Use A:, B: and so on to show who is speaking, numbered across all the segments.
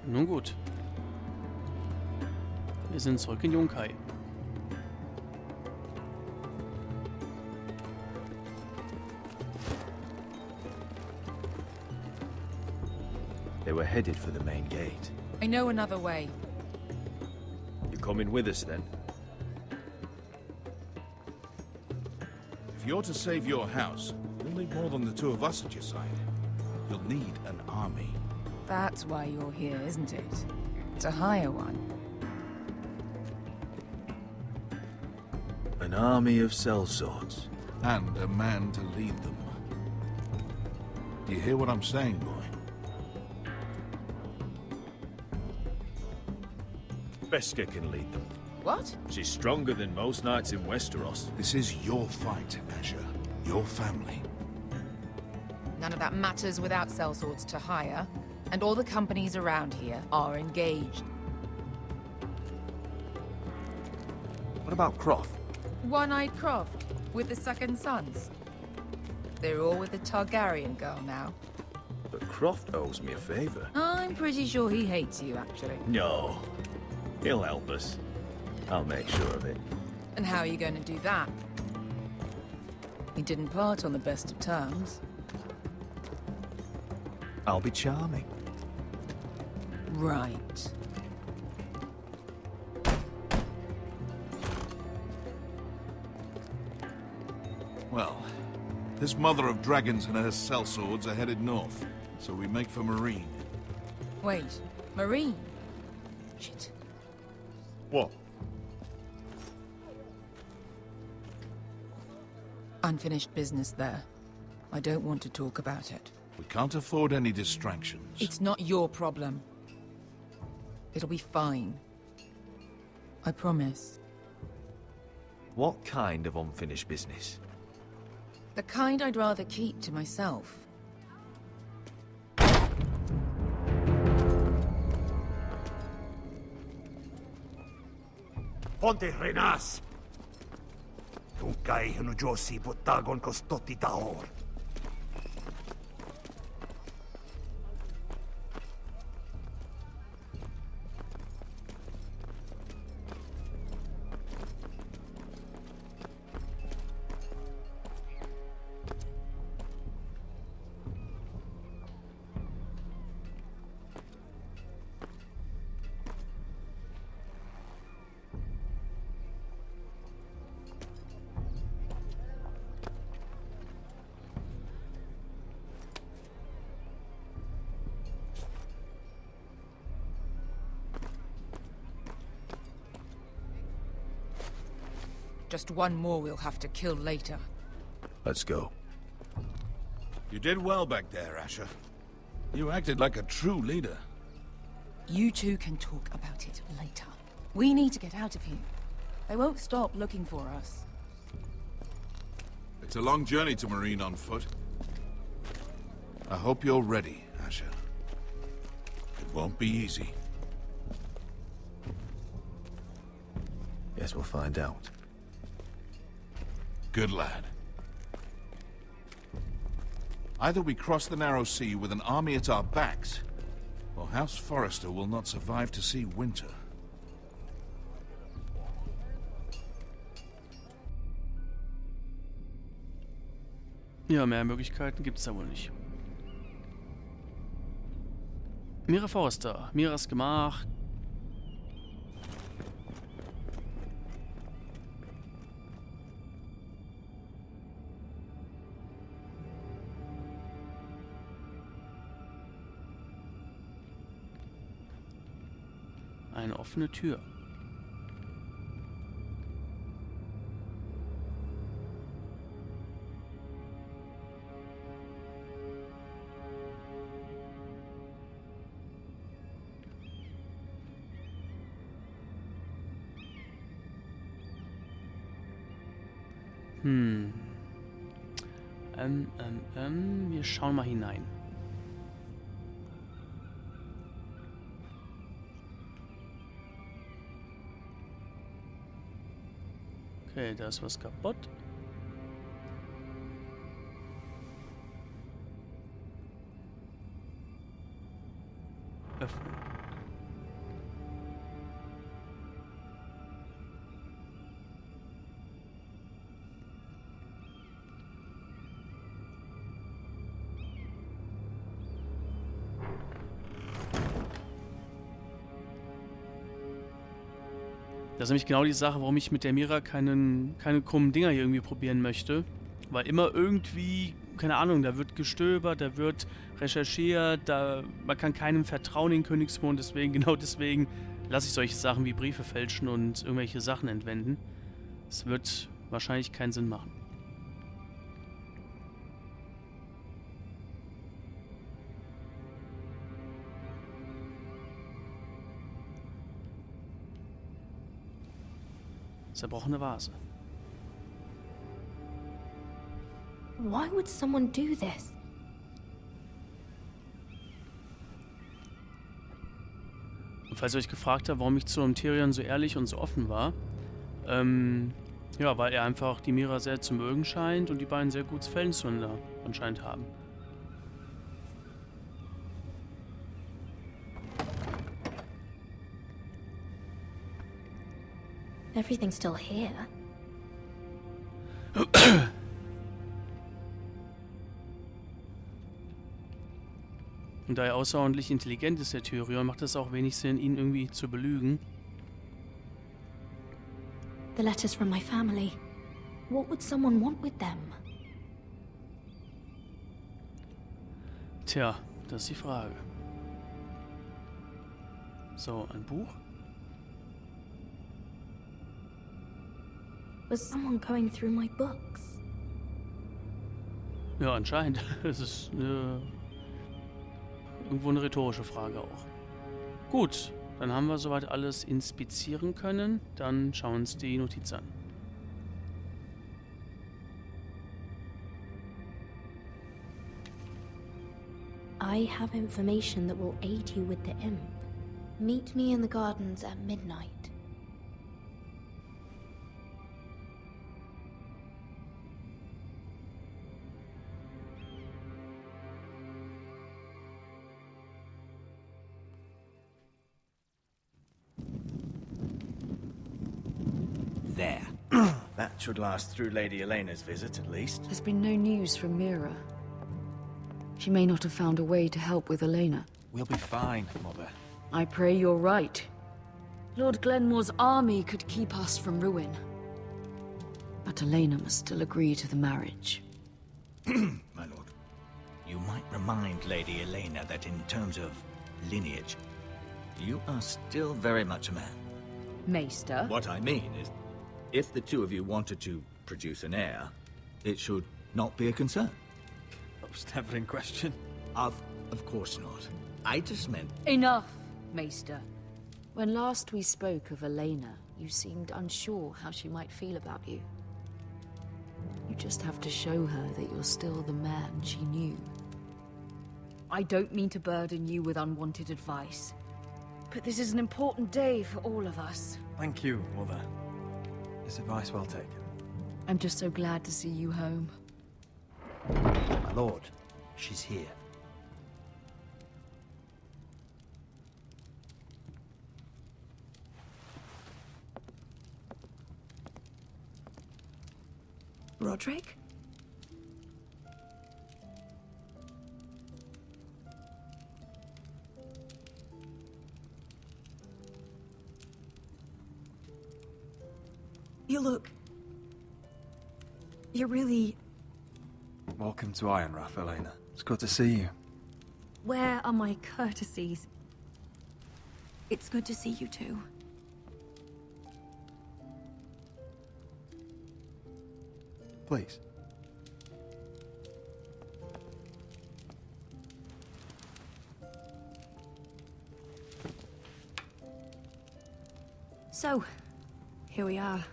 A: Nun gut. Wir sind zurück in Yunkai.
B: They were headed for the main gate.
C: I know another way.
B: You coming with us then?
D: If you're to save your house, you'll need more than the two of us at your side. You'll need an army.
C: That's why you're here, isn't it? To hire one.
B: An army of sellswords.
D: And a man to lead them. Do you hear what I'm saying, boy?
B: Beskha can lead them.
C: What?
B: She's stronger than most knights in Westeros.
D: This is your fight, Asher. Your family.
C: None of that matters without sellswords to hire, and all the companies around here are engaged.
B: What about Croft?
C: One-eyed Croft, with the second sons. They're all with the Targaryen girl now.
B: But Croft owes me a favor.
C: I'm pretty sure he hates you, actually.
B: No. He'll help us. I'll make sure of it.
C: And how are you going to do that? He didn't part on the best of terms.
B: I'll be charming.
C: Right.
D: Well, this mother of dragons and her sellswords are headed north, so we make for Marine.
C: Wait, Marine? Shit.
D: What?
C: Unfinished business there. I don't want to talk about it.
D: We can't afford any distractions.
C: It's not your problem. It'll be fine. I promise.
B: What kind of unfinished business?
C: The kind I'd rather keep to myself.
E: Ponte renas! Tunkai hunujosi potagon kostoti taor.
C: Just one more we'll have to kill later.
B: Let's go.
D: You did well back there, Asher. You acted like a true leader.
C: You two can talk about it later. We need to get out of here. They won't stop looking for us.
D: It's a long journey to Marine on foot. I hope you're ready, Asher. It won't be easy.
B: Guess we'll find out.
D: Good lad. Either we cross the narrow sea with an army at our backs, or House Forrester will not survive to see winter.
A: Ja, mehr Möglichkeiten gibt es da wohl nicht. Mira Forrester, Miras Gemach. Eine offene Tür. Wir schauen mal hinein. Okay, da ist was kaputt. Öffnen. Das ist nämlich genau die Sache, warum ich mit der Mira keine krummen Dinger hier irgendwie probieren möchte. Weil immer irgendwie, keine Ahnung, da wird gestöbert, da wird recherchiert, man kann keinem vertrauen in Königsmond, genau deswegen lasse ich solche Sachen wie Briefe fälschen und irgendwelche Sachen entwenden. Es wird wahrscheinlich keinen Sinn machen. Zerbrochene Vase.
F: Why would someone do this?
A: Und falls ihr euch gefragt habt, warum ich zu Tyrion so ehrlich und so offen war, ja, weil er einfach die Mira sehr zu mögen scheint und die beiden sehr gutes Verhältnis zueinander anscheinend haben.
F: Everything's still here.
A: Und da er außerordentlich intelligent ist, der Tyrion, macht es auch wenig Sinn, ihn irgendwie zu belügen.
F: The letters from my family. What would someone want with them?
A: Tja, das ist die Frage. So, ein Buch.
F: Was someone going through my books?
A: Ja, anscheinend. Es ist irgendwo eine rhetorische Frage auch. Gut, dann haben wir soweit alles inspizieren können. Dann schauen wir uns die Notiz an.
F: I have information that will aid you with the imp. Meet me in the gardens at midnight.
G: There. That should last through Lady Elena's visit, at least.
H: There's been no news from Mira. She may not have found a way to help with Elena.
G: We'll be fine, Mother.
H: I pray you're right. Lord Glenmore's army could keep us from ruin. But Elena must still agree to the marriage.
G: My lord. You might remind Lady Elena that in terms of lineage, you are still very much a man.
H: Maester?
G: What I mean is, if the two of you wanted to produce an heir, it should not be a concern.
I: That was never in question.
G: Of course not. I just meant...
H: Enough, Maester. When last we spoke of Elena, you seemed unsure how she might feel about you. You just have to show her that you're still the man she knew. I don't mean to burden you with unwanted advice, but this is an important day for all of us.
I: Thank you, Mother. This advice well taken.
H: I'm just so glad to see you home.
E: My lord, she's here.
C: Rodrik? You look... You're really...
I: Welcome to Ironrath, Elena. It's good to see you.
C: Where are my courtesies? It's good to see you too.
I: Please.
C: So, here we are.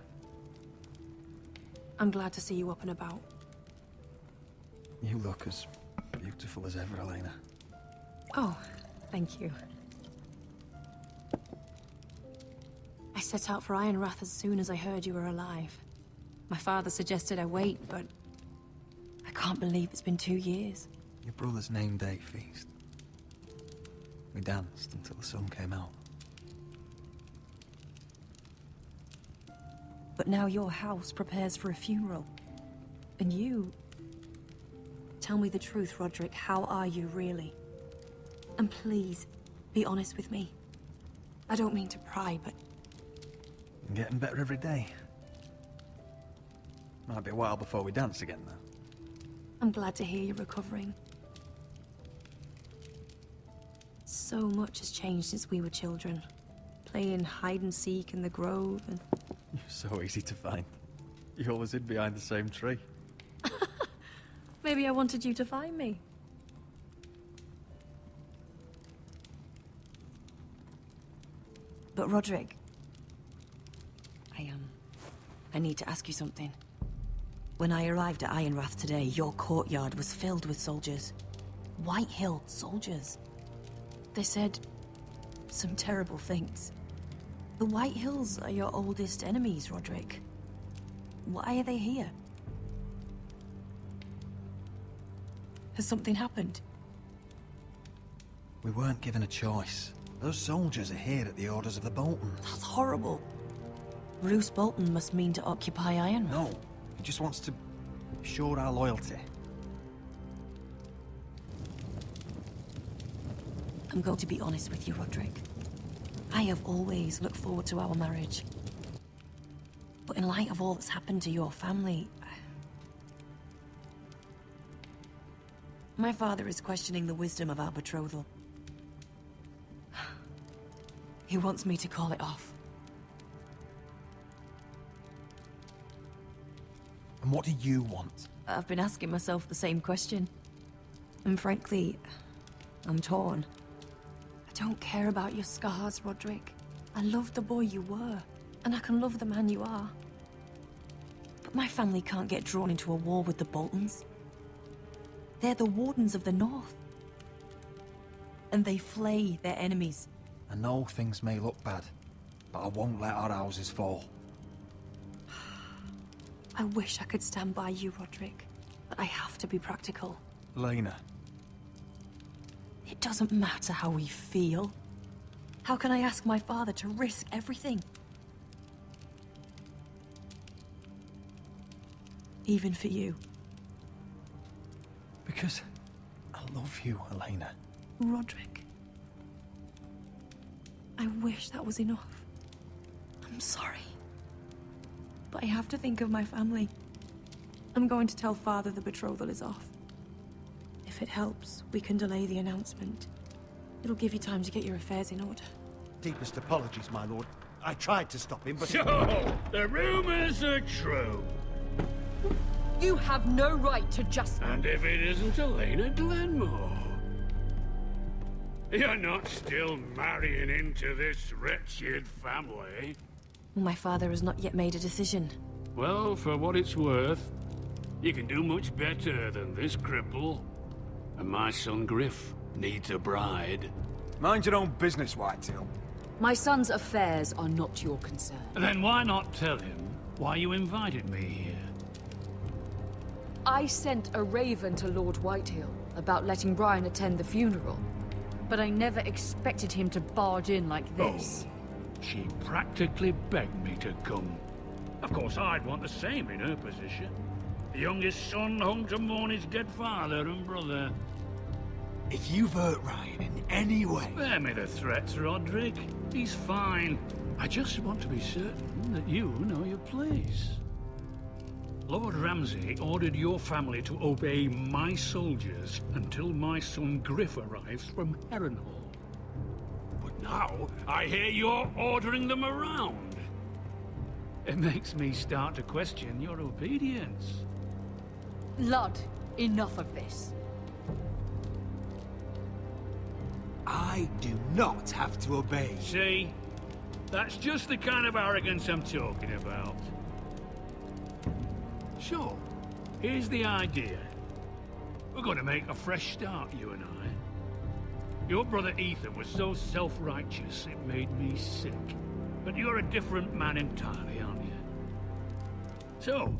C: I'm glad to see you up and about.
I: You look as beautiful as ever, Elena.
C: Oh, thank you. I set out for Ironrath as soon as I heard you were alive. My father suggested I wait, but I can't believe it's been 2 years.
I: Your brother's name day feast. We danced until the sun came out.
C: But now your house prepares for a funeral. And you... Tell me the truth, Rodrik. How are you, really? And please, be honest with me. I don't mean to pry, but...
I: I'm getting better every day. Might be a while before we dance again, though.
C: I'm glad to hear you're recovering. So much has changed since we were children. Playing hide-and-seek in the grove and...
I: You're so easy to find. You always hid behind the same tree.
C: Maybe I wanted you to find me. But Rodrik... I need to ask you something. When I arrived at Ironrath today, your courtyard was filled with soldiers. White Hill soldiers. They said some terrible things. The White Hills are your oldest enemies, Rodrik. Why are they here? Has something happened?
I: We weren't given a choice. Those soldiers are here at the orders of the Boltons.
C: That's horrible. Roose Bolton must mean to occupy Ironrath.
I: No, he just wants to show our loyalty.
C: I'm going to be honest with you, Rodrik. I have always looked forward to our marriage. But in light of all that's happened to your family... My father is questioning the wisdom of our betrothal. He wants me to call it off.
I: And what do you want?
C: I've been asking myself the same question. And frankly, I'm torn. I don't care about your scars, Rodrik. I love the boy you were, and I can love the man you are. But my family can't get drawn into a war with the Boltons. They're the Wardens of the North. And they flay their enemies.
I: I know things may look bad, but I won't let our houses fall.
C: I wish I could stand by you, Rodrik, but I have to be practical.
I: Lena.
C: It doesn't matter how we feel. How can I ask my father to risk everything? Even for you.
I: Because I love you, Elena.
C: Rodrik. I wish that was enough. I'm sorry. But I have to think of my family. I'm going to tell Father the betrothal is off. If it helps, we can delay the announcement. It'll give you time to get your affairs in order.
E: Deepest apologies, my lord. I tried to stop him, but...
J: So, the rumors are true.
H: You have no right to just...
J: And if it isn't Elena Glenmore? You're not still marrying into this wretched family?
C: My father has not yet made a decision.
J: Well, for what it's worth, you can do much better than this cripple. And my son Griff needs a bride.
I: Mind your own business, Whitetail.
H: My son's affairs are not your concern.
J: Then why not tell him why you invited me here?
H: I sent a raven to Lord Whitehill about letting Brian attend the funeral. But I never expected him to barge in like this.
J: Oh, she practically begged me to come. Of course, I'd want the same in her position. The youngest son home to mourn his dead father and brother.
E: If you've hurt Ryan in any way...
J: Spare me the threats, Rodrik. He's fine. I just want to be certain that you know your place. Lord Ramsay ordered your family to obey my soldiers until my son Griff arrives from Harrenhal. But now, I hear you're ordering them around. It makes me start to question your obedience.
H: Lud, enough of this.
E: I do not have to obey.
J: See? That's just the kind of arrogance I'm talking about. Sure, here's the idea. We're going to make a fresh start, you and I. Your brother Ethan was so self-righteous it made me sick. But you're a different man entirely, aren't you? So,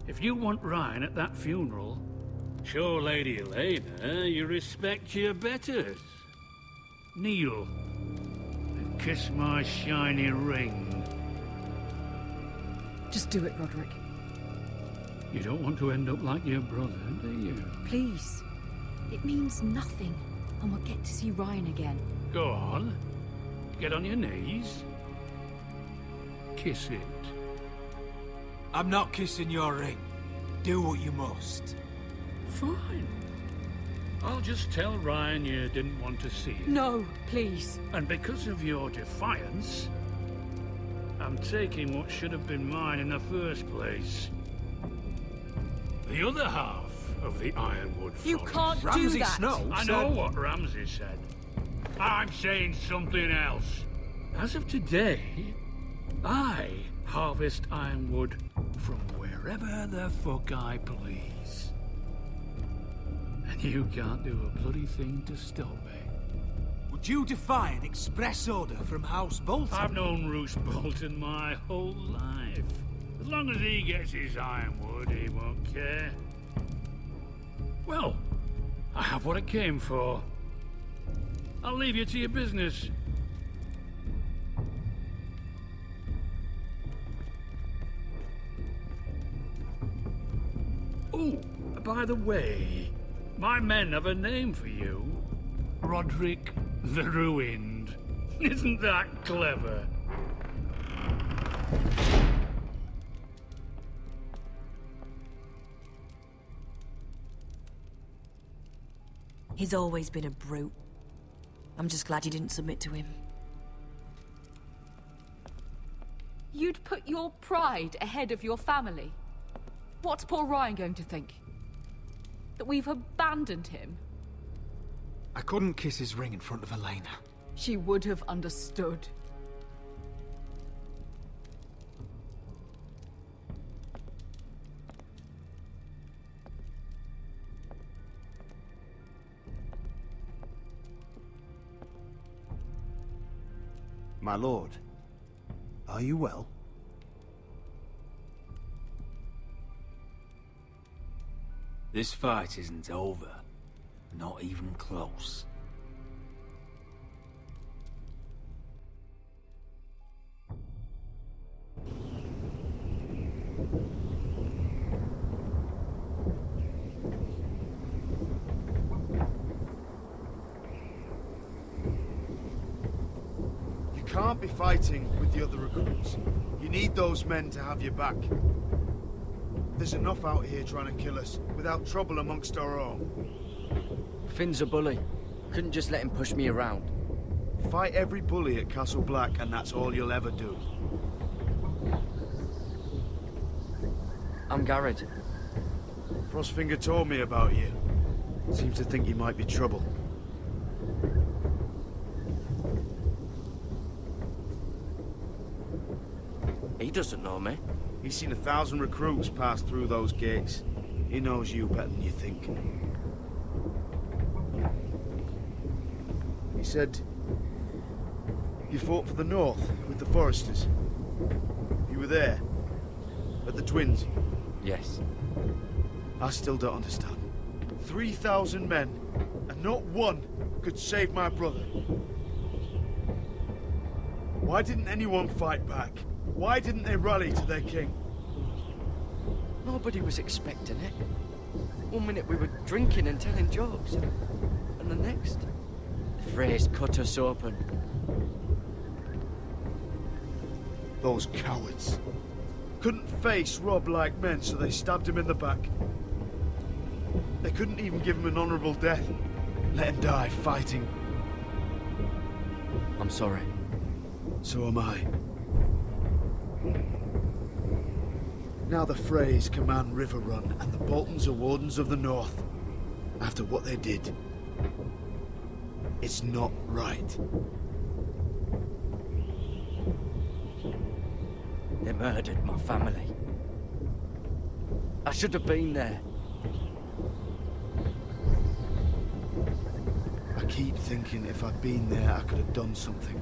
J: if you want Ryan at that funeral, show Lady Elena you respect your betters. Kneel and kiss my shiny ring.
H: Just do it, Rodrik.
J: You don't want to end up like your brother, do you?
H: Please. It means nothing, and we'll get to see Ryan again.
J: Go on. Get on your knees. Kiss it.
E: I'm not kissing your ring. Do what you must.
J: Fine. I'll just tell Ryan you didn't want to see it.
H: No, please.
J: And because of your defiance, I'm taking what should have been mine in the first place. The other half of the Ironwood Forest.
H: You can't do
E: Ramsay
H: that.
E: Snow
J: I know what Ramsay said. I'm saying something else. As of today, I harvest ironwood from wherever the fuck I please. And you can't do a bloody thing to stop me.
E: Would you defy an express order from House Bolton?
J: I've known Roose Bolton my whole life. As long as he gets his ironwood, he won't care. Well, I have what I came for. I'll leave you to your business. Oh, by the way, my men have a name for you. Rodrik the Ruined. Isn't that clever?
C: He's always been a brute. I'm just glad you didn't submit to him.
H: You'd put your pride ahead of your family. What's poor Ryan going to think? That we've abandoned him?
E: I couldn't kiss his ring in front of Elena.
H: She would have understood.
K: My lord, are you well?
L: This fight isn't over. Not even close.
K: You can't be fighting with the other recruits. You need those men to have your back. There's enough out here trying to kill us, without trouble amongst our own.
M: Finn's a bully. Couldn't just let him push me around.
K: Fight every bully at Castle Black, and that's all you'll ever do.
M: I'm Gared.
K: Frostfinger told me about you. Seems to think you might be trouble.
M: He doesn't know me.
K: He's seen 1,000 recruits pass through those gates. He knows you better than you think. He said you fought for the North with the Foresters. You were there, at the Twins.
M: Yes.
K: I still don't understand. 3,000 men, and not one could save my brother. Why didn't anyone fight back? Why didn't they rally to their king?
M: Nobody was expecting it. One minute we were drinking and telling jokes, and the next, the Freys cut us open.
K: Those cowards. Couldn't face Rob like men, so they stabbed him in the back. They couldn't even give him an honorable death. Let him die fighting.
M: I'm sorry.
K: So am I. Now the Freys command Riverrun, and the Boltons are Wardens of the North. After what they did. It's not right.
M: They murdered my family. I should have been there.
K: I keep thinking if I'd been there, I could have done something.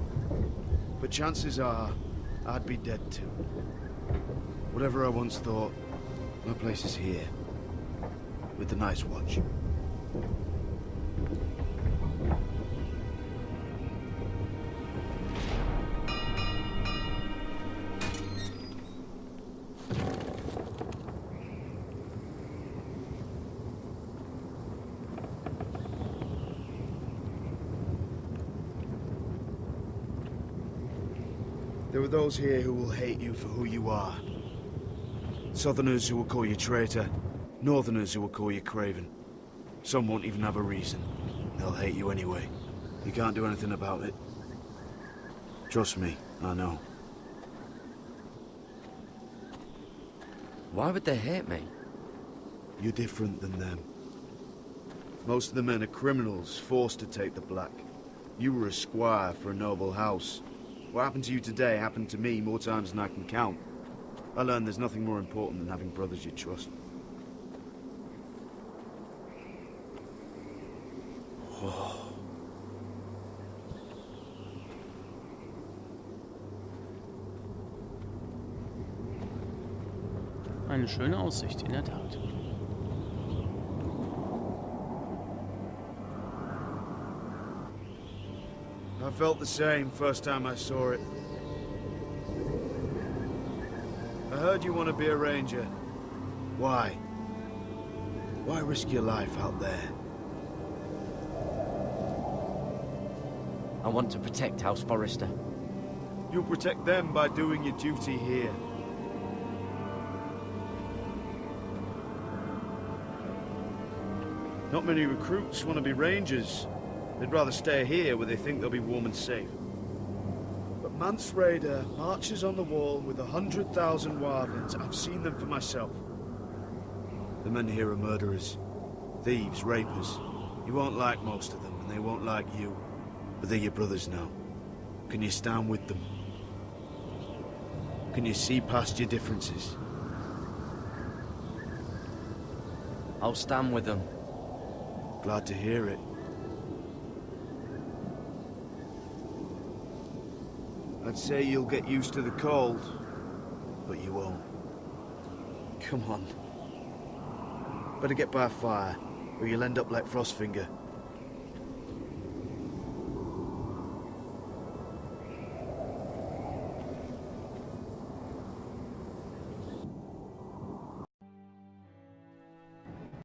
K: But chances are, I'd be dead too. Whatever I once thought, My place is here, with the Night's Watch. There are those here who will hate you for who you are. Southerners who will call you traitor, Northerners who will call you craven. Some won't even have a reason. They'll hate you anyway. You can't do anything about it. Trust me, I know.
M: Why would they hate me?
K: You're different than them. Most of the men are criminals, forced to take the black. You were a squire for a noble house. What happened to you today happened to me more times than I can count. I learned there's nothing more important than having brothers you trust.
A: Eine schöne Aussicht, in der Tat.
K: I felt the same first time I saw it. I heard you want to be a ranger. Why? Why risk your life out there?
M: I want to protect House Forrester.
K: You'll protect them by doing your duty here. Not many recruits want to be rangers. They'd rather stay here where they think they'll be warm and safe. But Mance Raider marches on the wall with 100,000 wildlings. I've seen them for myself. The men here are murderers, thieves, rapers. You won't like most of them, and they won't like you. But they're your brothers now. Can you stand with them? Can you see past your differences?
M: I'll stand with them.
K: Glad to hear it. I'd say you'll get used to the cold, but you won't. Come on. Better get by a fire, or you'll end up like Frostfinger.